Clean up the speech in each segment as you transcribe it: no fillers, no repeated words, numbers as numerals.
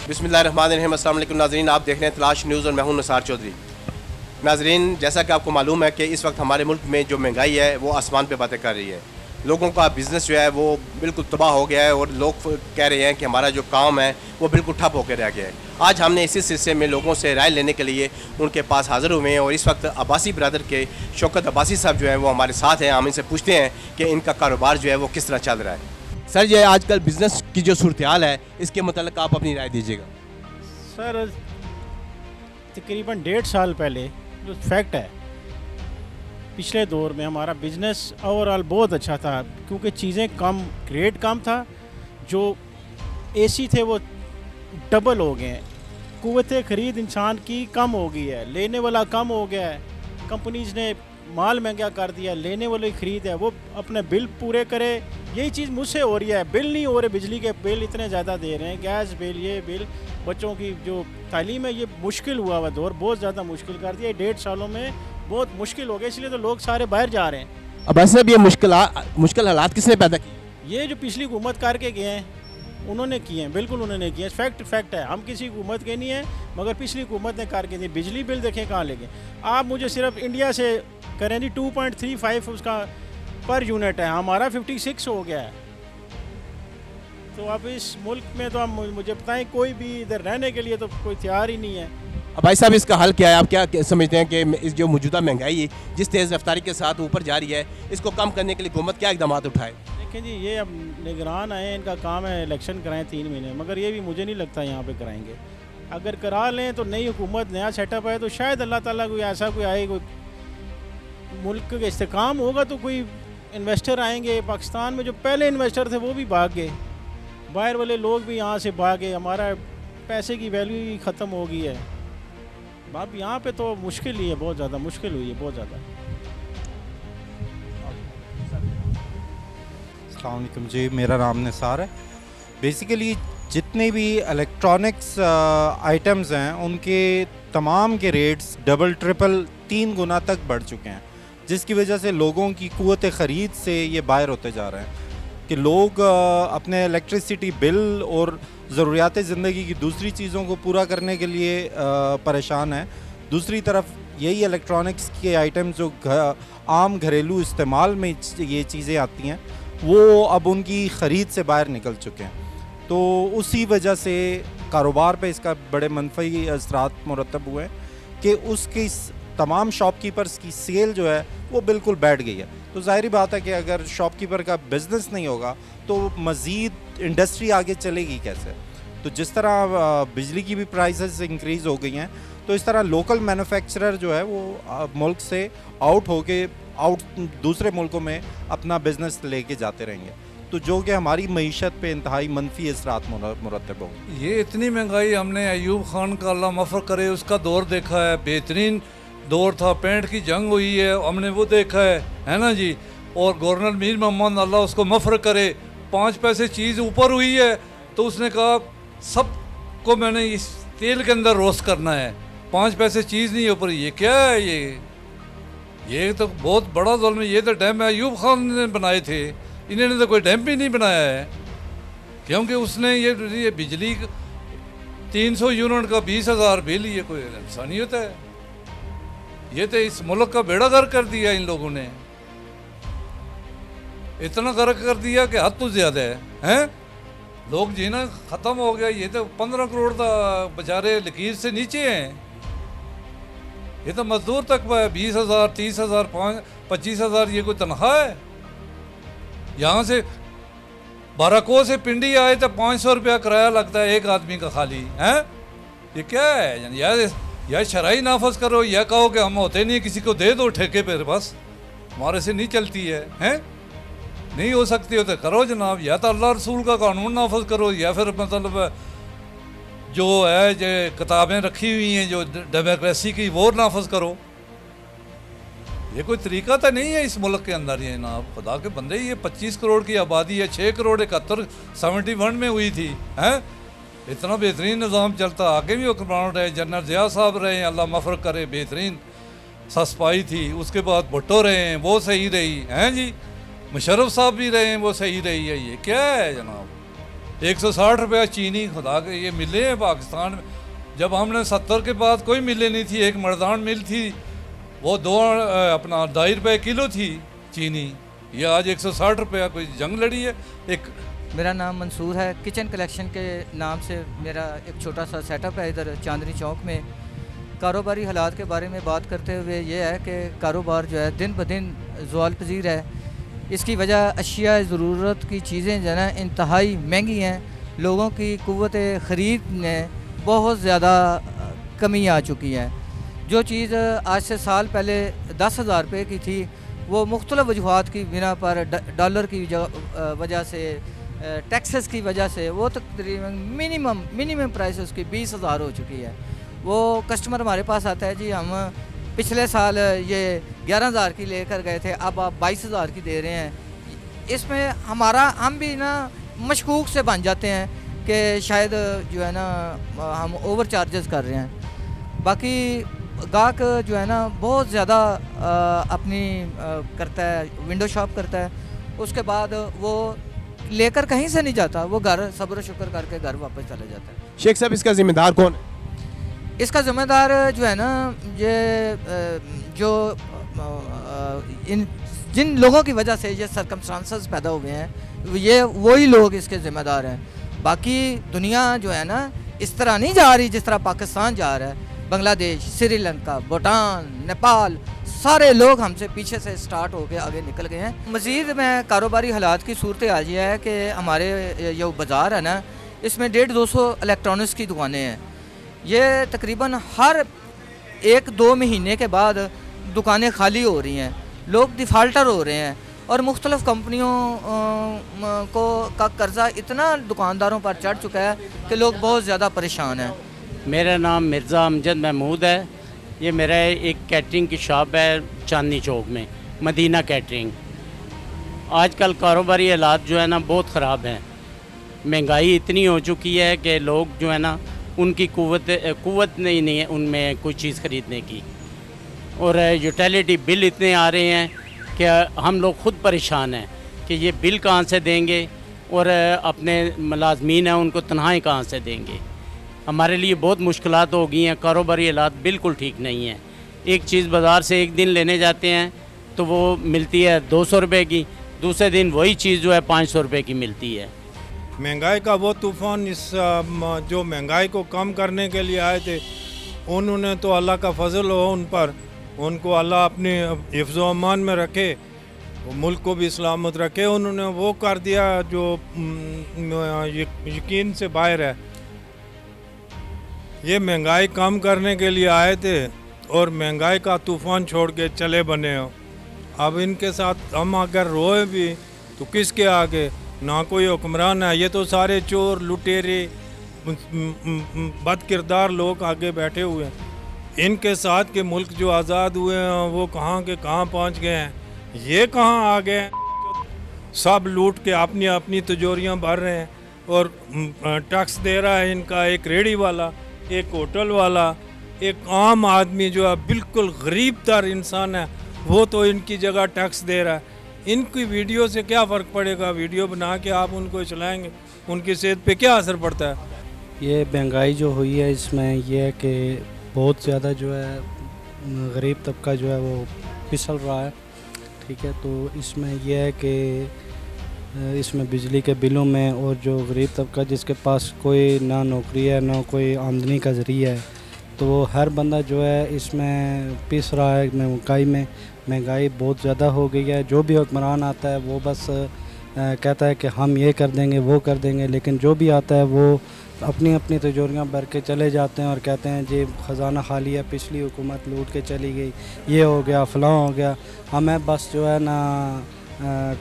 बिस्मिल्लाहिर्रहमानिर्रहीम। अस्सलाम वालेकुम नाज़रीन, आप देख रहे हैं तलाश न्यूज़ और मैं हूं निसार चौधरी। नाज़रीन, जैसा कि आपको मालूम है कि इस वक्त हमारे मुल्क में जो महंगाई है वो आसमान पे बातें कर रही है। लोगों का बिज़नेस जो है वो बिल्कुल तबाह हो गया है और लोग कह रहे हैं कि हमारा जो काम है वो बिल्कुल ठप होकर रह गया है। आज हमने इसी सिलसिले में लोगों से राय लेने के लिए उनके पास हाज़िर हुए हैं और इस वक्त अब्बासी ब्रदर के शौकत अब्बासी साहब जो है वो हमारे साथ हैं। हम इनसे पूछते हैं कि इनका कारोबार जो है वो किस तरह चल रहा है। सर, ये आजकल बिज़नेस की जो सूरत हाल है इसके मतलब आप अपनी राय दीजिएगा। सर, तकरीबन 1.5 साल पहले जो फैक्ट है, पिछले दौर में हमारा बिज़नेस ओवरऑल बहुत अच्छा था क्योंकि चीज़ें कम, रेट कम था, जो एसी थे वो डबल हो गए हैं, कुव्वत ख़रीद इंसान की कम हो गई है, लेने वाला कम हो गया है, कंपनीज़ ने माल महंगा कर दिया, लेने वाली ख़रीद है वो अपने बिल पूरे करे। यही चीज़ मुझसे हो रही है, बिल नहीं हो रहे, बिजली के बिल इतने ज़्यादा दे रहे हैं, गैस बिल, ये बिल, बच्चों की जो तालीम है, ये मुश्किल हुआ हुआ दौर बहुत ज़्यादा मुश्किल कर दिया। 1.5 सालों में बहुत मुश्किल हो गया, इसलिए तो लोग सारे बाहर जा रहे हैं। अब ऐसे भी ये मुश्किल हालात किसने पैदा किए? ये जो पिछली हुकूमत करके गए हैं उन्होंने किए हैं, बिल्कुल उन्होंने किए हैं। फैक्ट है, हम किसी हुकूमत के नहीं हैं, मगर पिछली हुकूमत ने करके दी। बिजली बिल देखें कहाँ ले गए। आप मुझे सिर्फ इंडिया से करें जी, 2.35 उसका पर यूनिट है, हमारा 56 हो गया है। तो अब इस मुल्क में तो हम, मुझे बताएं, कोई भी इधर रहने के लिए तो कोई तैयार ही नहीं है। अब भाई साहब, इसका हल क्या है? आप क्या समझते हैं कि इस जो मौजूदा महंगाई जिस तेज़ रफ्तारी के साथ ऊपर जा रही है, इसको कम करने के लिए हुकूमत क्या इकदाम उठाए? देखें जी, ये अब निगरान आए, इनका काम है इलेक्शन कराएं 3 महीने, मगर ये भी मुझे नहीं लगता यहाँ पे कराएंगे। अगर करा लें तो नई हुकूमत, नया सेटअप है, तो शायद अल्लाह ताला कोई ऐसा कोई आए, कोई मुल्क का इस्तेकाम होगा तो कोई इन्वेस्टर आएंगे। पाकिस्तान में जो पहले इन्वेस्टर थे वो भी भाग गए, बाहर वाले लोग भी यहाँ से भागे, हमारा पैसे की वैल्यू ही ख़त्म हो गई है। अब यहाँ पे तो मुश्किल ही है, बहुत ज़्यादा मुश्किल हुई है, बहुत ज़्यादा। अस्सलाम वालेकुम जी, मेरा नाम निसार है। बेसिकली जितने भी इलेक्ट्रॉनिक्स आइटम्स हैं उनके तमाम के रेट्स डबल ट्रिपल 3 गुना तक बढ़ चुके हैं, जिसकी वजह से लोगों की कुव्वत ख़रीद से ये बाहर होते जा रहे हैं कि लोग अपने इलेक्ट्रिसिटी बिल और ज़रूरियात ज़िंदगी की दूसरी चीज़ों को पूरा करने के लिए परेशान हैं। दूसरी तरफ यही इलेक्ट्रॉनिक्स के आइटम जो आम घरेलू इस्तेमाल में ये चीज़ें आती हैं, वो अब उनकी ख़रीद से बाहर निकल चुके हैं। तो उसी वजह से कारोबार पे इसका बड़े मनफी असरात मुरतब हुए हैं कि उसकी तमाम शॉपकीपर्स की सेल जो है वो बिल्कुल बैठ गई है। तो ज़ाहिरी बात है कि अगर शॉपकीपर का बिज़नेस नहीं होगा तो मज़ीद इंडस्ट्री आगे चलेगी कैसे। तो जिस तरह बिजली की भी प्राइसेस इंक्रीज़ हो गई हैं, तो इस तरह लोकल मैन्युफैक्चरर जो है वो मुल्क से आउट दूसरे मुल्कों में अपना बिज़नेस लेके जाते रहेंगे, तो जो कि हमारी मईशत पे इंतहाई मनफी असरात मुरतब होंगे। ये इतनी महंगाई, हमने अयूब खान का अल्लाह मफ़र करे उसका दौर देखा है, बेहतरीन दौर था, 65 की जंग हुई है, हमने वो देखा है ना जी। और गवर्नर मीर मोहम्मद अल्लाह उसको मफ़र करे, 5 पैसे चीज़ ऊपर हुई है तो उसने कहा सबको मैंने इस तेल के अंदर रोस्ट करना है, 5 पैसे चीज़ नहीं ऊपर। ये क्या है? ये तो बहुत बड़ा जुल्म है। ये तो डैम अयूब खान ने बनाए थे, इन्होंने तो कोई डैम भी नहीं बनाया है, क्योंकि उसने ये बिजली 300 यूनिट का 20,000 बिल, ये कोई इंसानियत है? ये तो इस मुल्क का बेड़ा गर्क कर दिया इन लोगों ने, इतना गर्क कर दिया कि हद तो ज़्यादा है। लोग जीना ख़त्म हो गया। ये तो 15 करोड़ का बेचारे लकीर से नीचे हैं। ये तो मजदूर तक 20,000, 30,000, 25,000 ये कोई तनख्वाह है? यहाँ से बाराको से पिंडी आए तो 500 रुपया किराया लगता है एक आदमी का खाली है। ये क्या है? यानी या शराई नाफज करो या कहो कि हम होते नहीं, किसी को दे दो ठेके पे, बस हमारे से नहीं चलती है? नहीं हो सकती हो तो करो जनाब, या तो अल्लाह रसूल का कानून नाफज करो, या फिर मतलब जो है जो किताबें रखी हुई हैं जो डेमोक्रेसी की, वो नाफज करो। ये कोई तरीका तो नहीं है इस मुल्क के अंदर। ये ना खुदा के बंदे, ये 25 करोड़ की आबादी है, 6 करोड़ 71 71 में हुई थी, हैं? इतना बेहतरीन निज़ाम चलता, आगे भी हुक्मरान रहे, जनरल ज़िया साहब रहे, अल्लाह मफ़रत करे, बेहतरीन सस्पाई थी। उसके बाद भुट्टो रहे हैं, वो सही रही, हैं जी। मुशर्रफ साहब भी रहे हैं, वो सही रही है। ये क्या है जनाब? 160 रुपया चीनी, खुदा के ये मिले हैं पाकिस्तान में। जब हमने 70 के बाद कोई मिले नहीं थी, एक मर्दान मिल थी, वो 2.5 रुपये किलो थी चीनी। ये आज 160 रुपया, कोई जंग लड़ी है। एक मेरा नाम मंसूर है। किचन कलेक्शन के नाम से मेरा एक छोटा सा सेटअप है इधर चांदनी चौक में। कारोबारी हालात के बारे में बात करते हुए ये है कि कारोबार जो है दिन ब दिन ज़वाल पजीर है। इसकी वजह अशिया ज़रूरत की चीज़ें जो है ना इंतहाई महंगी हैं। लोगों की क़ुव्वत ख़रीद में बहुत ज़्यादा कमी आ चुकी है। जो चीज़ आज से साल पहले 10,000 रुपये की थी, वो मुख्तलिफ़ वजूहात की बिना पर डॉलर की वजह से, टैक्सेस की वजह से वो तकरीबन मिनिमम प्राइस उसकी 20,000 हो चुकी है। वो कस्टमर हमारे पास आता है, जी हम पिछले साल ये 11,000 की लेकर गए थे, अब आप 22,000 की दे रहे हैं। इसमें हम भी ना मशकूक से बन जाते हैं कि शायद जो है ना हम ओवर चार्जेस कर रहे हैं। बाकी गाहक जो है ना बहुत ज़्यादा अपनी करता है, विंडो शॉप करता है, उसके बाद वो लेकर कहीं से नहीं जाता, वो घर सब्र शुक्र करके घर वापस चले जाता है। शेख साहब, इसका ज़िम्मेदार कौन है? इसका ज़िम्मेदार जो है ना ये जो इन जिन लोगों की वजह से ये सर्कमस्टांसेस पैदा हुए हैं, ये वही लोग इसके ज़िम्मेदार हैं। बाकी दुनिया जो है ना इस तरह नहीं जा रही जिस तरह पाकिस्तान जा रहा है। बांग्लादेश, श्रीलंका, भूटान, नेपाल, सारे लोग हमसे पीछे से स्टार्ट होकर आगे निकल गए हैं। मज़ीद में कारोबारी हालात की सूरत हाल ये है कि हमारे जो बाज़ार है ना, इसमें 150-200 इलेक्ट्रॉनिक्स की दुकानें हैं। ये तकरीबन हर 1-2 महीने के बाद दुकानें खाली हो रही हैं, लोग डिफ़ाल्टर हो रहे हैं, और मुख्तलिफ़ कंपनियों का कर्ज़ा इतना दुकानदारों पर चढ़ चुका है कि लोग बहुत ज़्यादा परेशान हैं। मेरा नाम मिर्ज़ा अमजद महमूद है। ये मेरा एक कैटरिंग की शॉप है चांदनी चौक में, मदीना कैटरिंग। आजकल कारोबारी हालात जो है ना बहुत ख़राब हैं। महंगाई इतनी हो चुकी है कि लोग जो है ना उनकी कुव्वत नहीं है उनमें कोई चीज़ ख़रीदने की, और यूटिलिटी बिल इतने आ रहे हैं कि हम लोग ख़ुद परेशान हैं कि ये बिल कहाँ से देंगे, और अपने मुलाजमीन हैं उनको तनख्वाहें कहाँ से देंगे। हमारे लिए बहुत मुश्किलात हो गई हैं। कारोबारी हालात बिल्कुल ठीक नहीं हैं। एक चीज़ बाज़ार से एक दिन लेने जाते हैं तो वो मिलती है 200 रुपये की, दूसरे दिन वही चीज़ जो है 500 रुपये की मिलती है। महंगाई का वो तूफ़ान जो महंगाई को कम करने के लिए आए थे, उन्होंने तो अल्लाह का फजल हो उन पर, उनको अल्लाह अपने हिफ्ज़ व अमान में रखे, मुल्क को भी सलामत रखे। उन्होंने वो कर दिया जो यकीन से बाहर है। ये महंगाई कम करने के लिए आए थे और महंगाई का तूफ़ान छोड़ के चले बने हो। अब इनके साथ हम अगर रोए भी तो किसके आगे? ना कोई हुक्मरान है, ये तो सारे चोर लुटेरे बद किरदार लोग आगे बैठे हुए हैं। इनके साथ के मुल्क जो आज़ाद हुए हैं वो कहाँ के कहाँ पहुँच गए हैं, ये कहाँ आ गए? सब लूट के अपनी अपनी तिजोरियाँ भर रहे हैं, और टैक्स दे रहा है इनका एक रेडी वाला, एक होटल वाला, एक आम आदमी जो है बिल्कुल गरीब तर इंसान है, वो तो इनकी जगह टैक्स दे रहा है। इनकी वीडियो से क्या फ़र्क पड़ेगा? वीडियो बना के आप उनको चलाएंगे, उनकी सेहत पे क्या असर पड़ता है? ये महंगाई जो हुई है, इसमें यह है कि बहुत ज़्यादा जो है गरीब तबका जो है वो पिसल रहा है। ठीक है, तो इसमें यह है कि इसमें बिजली के बिलों में, और जो गरीब तबका जिसके पास कोई ना नौकरी है ना कोई आमदनी का ज़रिया है, तो वो हर बंदा जो है इसमें पिस रहा है महंगाई में। महंगाई बहुत ज़्यादा हो गई है। जो भी हुक्मरान आता है वो बस कहता है कि हम ये कर देंगे वो कर देंगे, लेकिन जो भी आता है वो अपनी अपनी तिजोरियाँ भर के चले जाते हैं और कहते हैं जी ख़जाना खाली है, पिछली हुकूमत लूट के चली गई, ये हो गया फ़लाँ हो गया। हमें बस जो है ना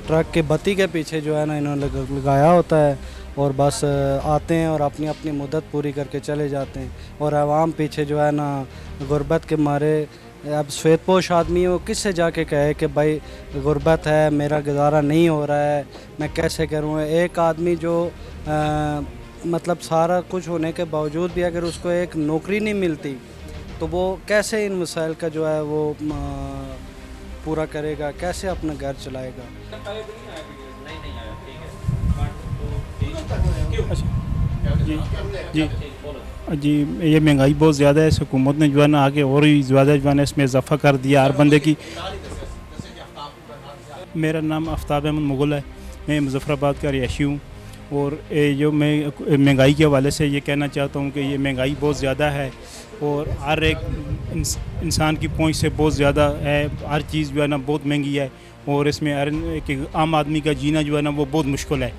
ट्रक के बत्ती के पीछे जो है ना इन्होंने लगाया होता है, और बस आते हैं और अपनी अपनी मुद्दत पूरी करके चले जाते हैं, और आवाम पीछे जो है ना गुर्बत के मारे अब श्वेतपोश आदमी वो किससे जाके कहे कि भाई गुर्बत है, मेरा गुजारा नहीं हो रहा है, मैं कैसे करूँ। एक आदमी जो मतलब सारा कुछ होने के बावजूद भी अगर उसको एक नौकरी नहीं मिलती तो वो कैसे इन मसाइल का जो है वो पूरा करेगा, कैसे अपना घर चलाएगा। जी जी ये महंगाई बहुत ज़्यादा है, इस हुकूमत ने जो है ना आगे और भी ज़्यादा जो है ना इसमें इजाफा कर दिया हर बंदे की। मेरा नाम आफ्ताब अहमद मुगल है, मैं मुजफ्फराबाद का रिहायशी हूँ। और जो मैं महंगाई के हवाले से ये कहना चाहता हूँ कि ये महंगाई बहुत ज़्यादा है और हर एक इंसान की पहुँच से बहुत ज़्यादा है, हर चीज़ जो है ना बहुत महंगी है और इसमें हर एक आम आदमी का जीना जो है ना वो बहुत मुश्किल है।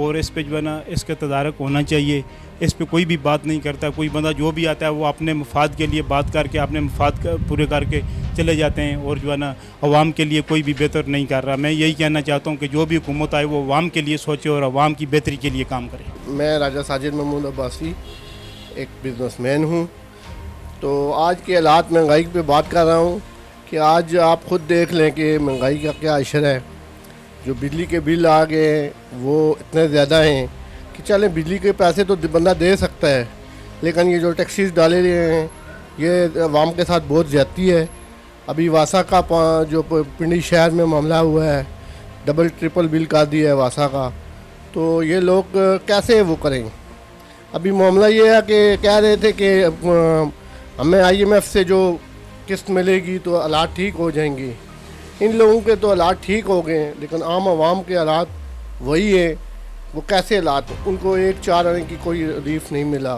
और इस पे जो है ना इसका तदारक होना चाहिए, इस पे कोई भी बात नहीं करता। कोई बंदा जो भी आता है वो अपने मफाद के लिए बात करके अपने मफाद पूरे करके चले जाते हैं और जो है ना अवाम के लिए कोई भी बेहतर नहीं कर रहा। मैं यही कहना चाहता हूँ कि जो भी हुकूमत आए वो अवाम के लिए सोचे और अवाम की बेहतरी के लिए काम करे। मैं राजा साजिद महमूद अब्बासी एक बिजनेसमैन हूँ। तो आज के हालात महंगाई पे बात कर रहा हूँ कि आज आप ख़ुद देख लें कि महंगाई का क्या असर है। जो बिजली के बिल आ गए हैं वो इतने ज़्यादा हैं कि चले बिजली के पैसे तो बंदा दे सकता है, लेकिन ये जो टैक्सीज डाले रहे हैं ये अवाम के साथ बहुत ज़्यादती है। अभी वासा का जो पिंडी शहर में मामला हुआ है, डबल ट्रिपल बिल कर दिया है वासा का, तो ये लोग कैसे वो करें। अभी मामला ये है कि कह रहे थे कि हमें IMF से जो किस्त मिलेगी तो हालात ठीक हो जाएंगी। इन लोगों के तो हालात ठीक हो गए, लेकिन आम आवाम के हालात वही है। वो कैसे हालात, उनको 1-4 आने की कोई रिलीफ नहीं मिला।